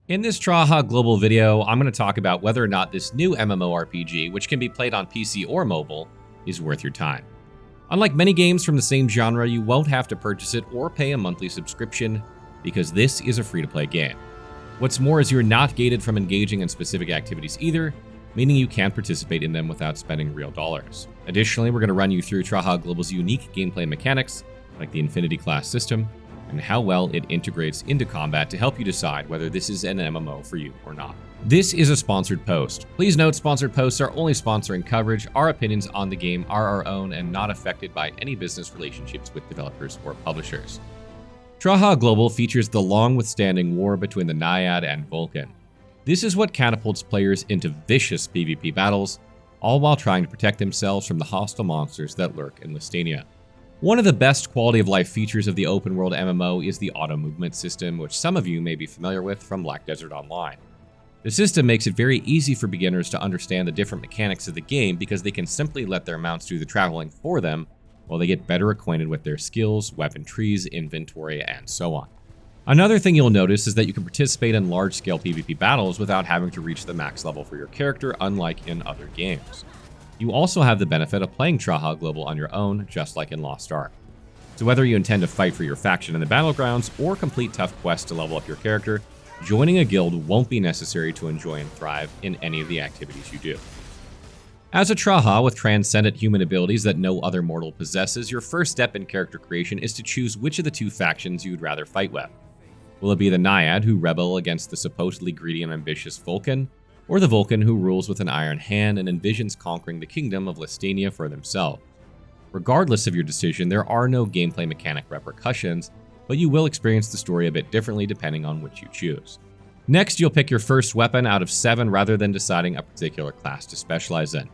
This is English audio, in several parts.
In this TRAHA Global video, I'm going to talk about whether or not this new MMORPG, which can be played on PC or mobile, is worth your time. Unlike many games from the same genre, you won't have to purchase it or pay a monthly subscription, because this is a free-to-play game. What's more is you're not gated from engaging in specific activities either, meaning you can participate in them without spending real dollars. Additionally, we're going to run you through TRAHA Global's unique gameplay mechanics, like the Infinity class system, and how well it integrates into combat to help you decide whether this is an MMO for you or not. This is a sponsored post. Please note sponsored posts are only sponsoring coverage. Our opinions on the game are our own and not affected by any business relationships with developers or publishers. TRAHA Global features the long-withstanding war between the Naiad and Vulcan. This is what catapults players into vicious PvP battles, all while trying to protect themselves from the hostile monsters that lurk in Lystania. One of the best quality of life features of the open world MMO is the auto movement system, which some of you may be familiar with from Black Desert Online. The system makes it very easy for beginners to understand the different mechanics of the game because they can simply let their mounts do the traveling for them while they get better acquainted with their skills, weapon trees, inventory, and so on. Another thing you'll notice is that you can participate in large-scale PvP battles without having to reach the max level for your character, unlike in other games. You also have the benefit of playing TRAHA Global on your own, just like in Lost Ark. So whether you intend to fight for your faction in the battlegrounds or complete tough quests to level up your character, joining a guild won't be necessary to enjoy and thrive in any of the activities you do. As a TRAHA with transcendent human abilities that no other mortal possesses, your first step in character creation is to choose which of the two factions you'd rather fight with. Will it be the Naiad who rebel against the supposedly greedy and ambitious Vulcan, or the Vulcan who rules with an iron hand and envisions conquering the kingdom of Lystania for themselves? Regardless of your decision, there are no gameplay mechanic repercussions, but you will experience the story a bit differently depending on which you choose. Next, you'll pick your first weapon out of 7 rather than deciding a particular class to specialize in.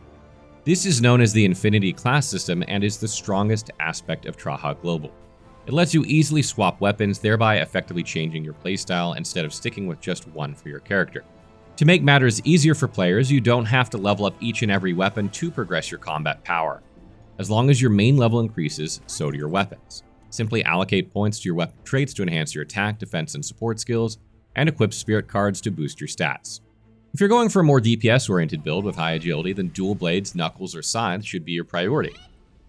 This is known as the Infinity class system and is the strongest aspect of TRAHA Global. It lets you easily swap weapons, thereby effectively changing your playstyle instead of sticking with just one for your character. To make matters easier for players, you don't have to level up each and every weapon to progress your combat power. As long as your main level increases, so do your weapons. Simply allocate points to your weapon traits to enhance your attack, defense, and support skills, and equip spirit cards to boost your stats. If you're going for a more DPS-oriented build with high agility, then dual blades, knuckles, or scythe should be your priority.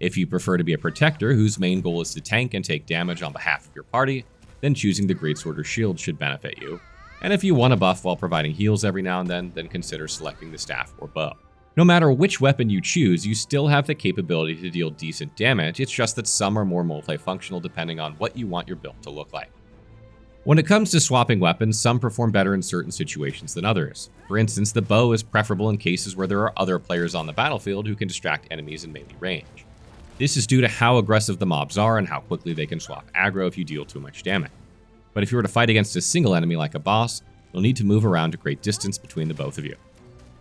If you prefer to be a protector whose main goal is to tank and take damage on behalf of your party, then choosing the greatsword or shield should benefit you. And if you want a buff while providing heals every now and then consider selecting the staff or bow. No matter which weapon you choose, you still have the capability to deal decent damage, it's just that some are more multifunctional depending on what you want your build to look like. When it comes to swapping weapons, some perform better in certain situations than others. For instance, the bow is preferable in cases where there are other players on the battlefield who can distract enemies in melee range. This is due to how aggressive the mobs are and how quickly they can swap aggro if you deal too much damage. But if you were to fight against a single enemy like a boss, you'll need to move around a great distance between the both of you.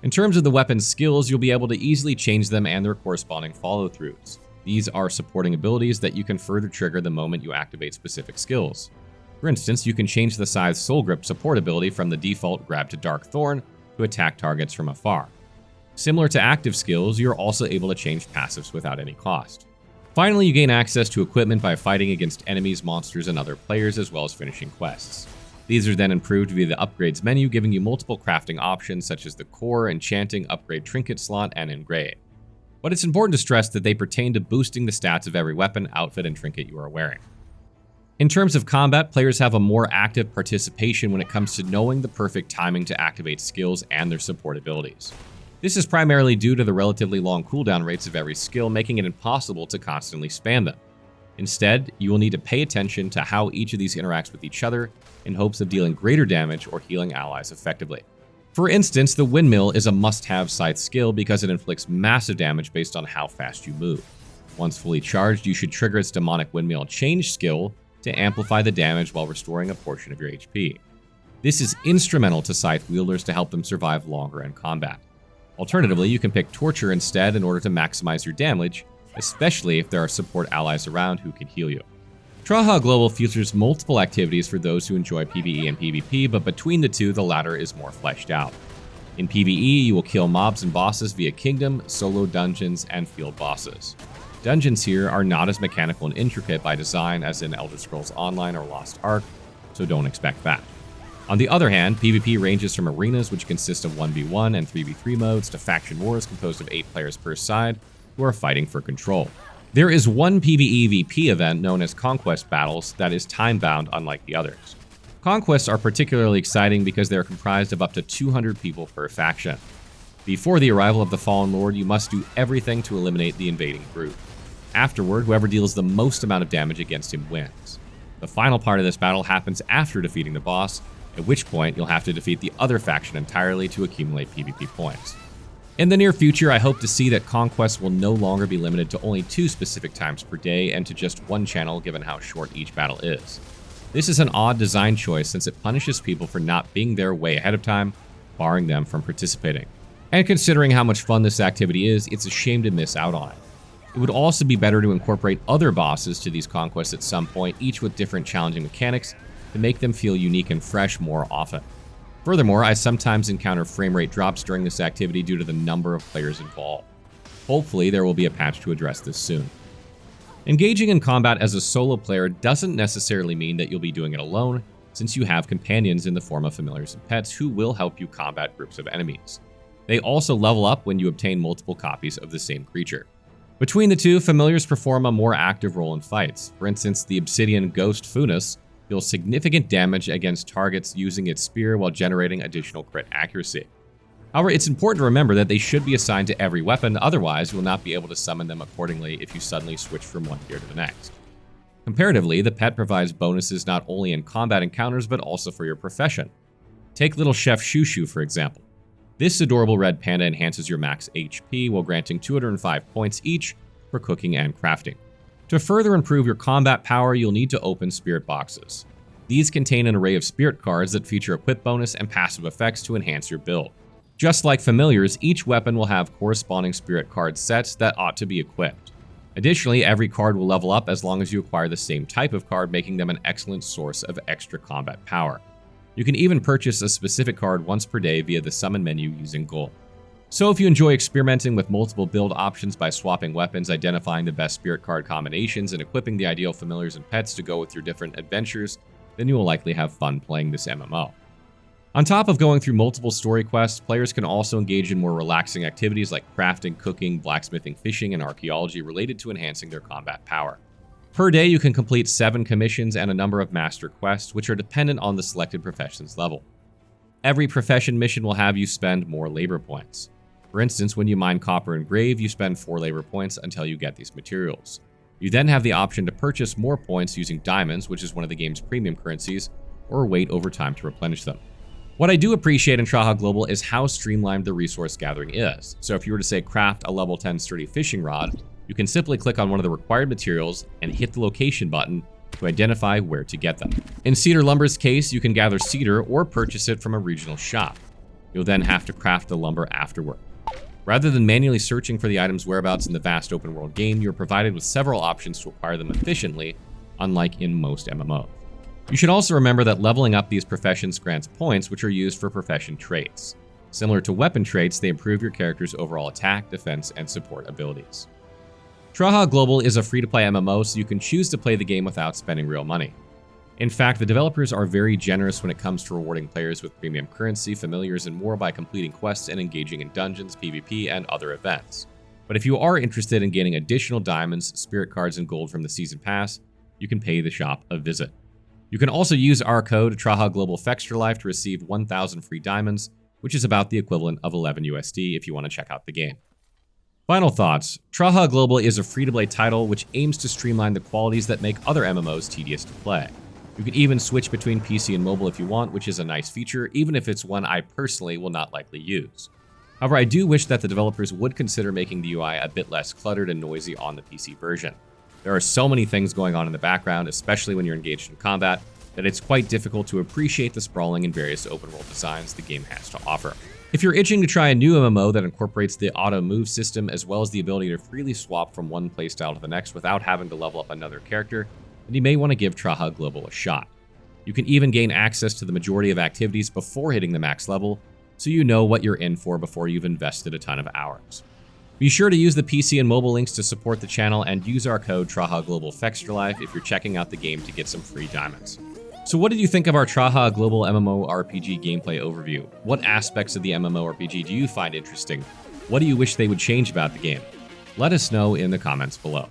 In terms of the weapon's skills, you'll be able to easily change them and their corresponding follow-throughs. These are supporting abilities that you can further trigger the moment you activate specific skills. For instance, you can change the Scythe's Soul Grip support ability from the default Grab to Dark Thorn to attack targets from afar. Similar to active skills, you're also able to change passives without any cost. Finally, you gain access to equipment by fighting against enemies, monsters, and other players, as well as finishing quests. These are then improved via the upgrades menu, giving you multiple crafting options such as the core, enchanting, upgrade trinket slot, and engrave. But it's important to stress that they pertain to boosting the stats of every weapon, outfit, and trinket you are wearing. In terms of combat, players have a more active participation when it comes to knowing the perfect timing to activate skills and their support abilities. This is primarily due to the relatively long cooldown rates of every skill, making it impossible to constantly spam them. Instead, you will need to pay attention to how each of these interacts with each other in hopes of dealing greater damage or healing allies effectively. For instance, the Windmill is a must-have scythe skill because it inflicts massive damage based on how fast you move. Once fully charged, you should trigger its Demonic Windmill Change skill to amplify the damage while restoring a portion of your HP. This is instrumental to scythe wielders to help them survive longer in combat. Alternatively, you can pick Torture instead in order to maximize your damage, especially if there are support allies around who can heal you. TRAHA Global features multiple activities for those who enjoy PvE and PvP, but between the two, the latter is more fleshed out. In PvE, you will kill mobs and bosses via kingdom, solo dungeons, and field bosses. Dungeons here are not as mechanical and intricate by design as in Elder Scrolls Online or Lost Ark, so don't expect that. On the other hand, PvP ranges from arenas, which consist of 1v1 and 3v3 modes, to faction wars composed of 8 players per side who are fighting for control. There is one PvEVP event known as Conquest Battles that is time-bound unlike the others. Conquests are particularly exciting because they are comprised of up to 200 people per faction. Before the arrival of the Fallen Lord, you must do everything to eliminate the invading group. Afterward, whoever deals the most amount of damage against him wins. The final part of this battle happens after defeating the boss, at which point you'll have to defeat the other faction entirely to accumulate PvP points. In the near future, I hope to see that conquests will no longer be limited to only 2 specific times per day and to just 1 channel given how short each battle is. This is an odd design choice since it punishes people for not being there way ahead of time, barring them from participating. And considering how much fun this activity is, it's a shame to miss out on it. It would also be better to incorporate other bosses to these conquests at some point, each with different challenging mechanics, to make them feel unique and fresh more often. Furthermore, I sometimes encounter frame rate drops during this activity due to the number of players involved. Hopefully, there will be a patch to address this soon. Engaging in combat as a solo player doesn't necessarily mean that you'll be doing it alone, since you have companions in the form of familiars and pets who will help you combat groups of enemies. They also level up when you obtain multiple copies of the same creature. Between the two, familiars perform a more active role in fights. For instance, the obsidian ghost Funas deals significant damage against targets using its spear while generating additional crit accuracy. However, it's important to remember that they should be assigned to every weapon, otherwise you will not be able to summon them accordingly if you suddenly switch from one gear to the next. Comparatively, the pet provides bonuses not only in combat encounters but also for your profession. Take little Chef Shushu for example. This adorable red panda enhances your max HP while granting 205 points each for cooking and crafting. To further improve your combat power, you'll need to open spirit boxes. These contain an array of spirit cards that feature equip bonus and passive effects to enhance your build. Just like familiars, each weapon will have corresponding spirit card sets that ought to be equipped. Additionally, every card will level up as long as you acquire the same type of card, making them an excellent source of extra combat power. You can even purchase a specific card once per day via the summon menu using gold. So if you enjoy experimenting with multiple build options by swapping weapons, identifying the best spirit card combinations, and equipping the ideal familiars and pets to go with your different adventures, then you will likely have fun playing this MMO. On top of going through multiple story quests, players can also engage in more relaxing activities like crafting, cooking, blacksmithing, fishing, and archaeology related to enhancing their combat power. Per day, you can complete 7 commissions and a number of master quests, which are dependent on the selected profession's level. Every profession mission will have you spend more labor points. For instance, when you mine copper and grave, you spend 4 labor points until you get these materials. You then have the option to purchase more points using diamonds, which is one of the game's premium currencies, or wait over time to replenish them. What I do appreciate in TRAHA Global is how streamlined the resource gathering is. So if you were to say craft a level 10 sturdy fishing rod, you can simply click on one of the required materials and hit the location button to identify where to get them. In Cedar Lumber's case, you can gather cedar or purchase it from a regional shop. You'll then have to craft the lumber afterward. Rather than manually searching for the item's whereabouts in the vast open world game, you're provided with several options to acquire them efficiently, unlike in most MMOs. You should also remember that leveling up these professions grants points which are used for profession traits. Similar to weapon traits, they improve your character's overall attack, defense, and support abilities. TRAHA Global is a free-to-play MMO, so you can choose to play the game without spending real money. In fact, the developers are very generous when it comes to rewarding players with premium currency, familiars, and more by completing quests and engaging in dungeons, PvP, and other events. But if you are interested in gaining additional diamonds, spirit cards, and gold from the Season Pass, you can pay the shop a visit. You can also use our code TRAHA Global Fextra Life to receive 1,000 free diamonds, which is about the equivalent of 11 USD if you want to check out the game. Final thoughts. TRAHA Global is a free-to-play title which aims to streamline the qualities that make other MMOs tedious to play. You can even switch between PC and mobile if you want, which is a nice feature, even if it's one I personally will not likely use. However, I do wish that the developers would consider making the UI a bit less cluttered and noisy on the PC version. There are so many things going on in the background, especially when you're engaged in combat, that it's quite difficult to appreciate the sprawling and various open-world designs the game has to offer. If you're itching to try a new MMO that incorporates the auto move system as well as the ability to freely swap from one playstyle to the next without having to level up another character, then you may want to give TRAHA Global a shot. You can even gain access to the majority of activities before hitting the max level, so you know what you're in for before you've invested a ton of hours. Be sure to use the PC and mobile links to support the channel and use our code TRAHA Global Fextra Life if you're checking out the game to get some free diamonds. So what did you think of our TRAHA Global MMORPG gameplay overview? What aspects of the MMORPG do you find interesting? What do you wish they would change about the game? Let us know in the comments below.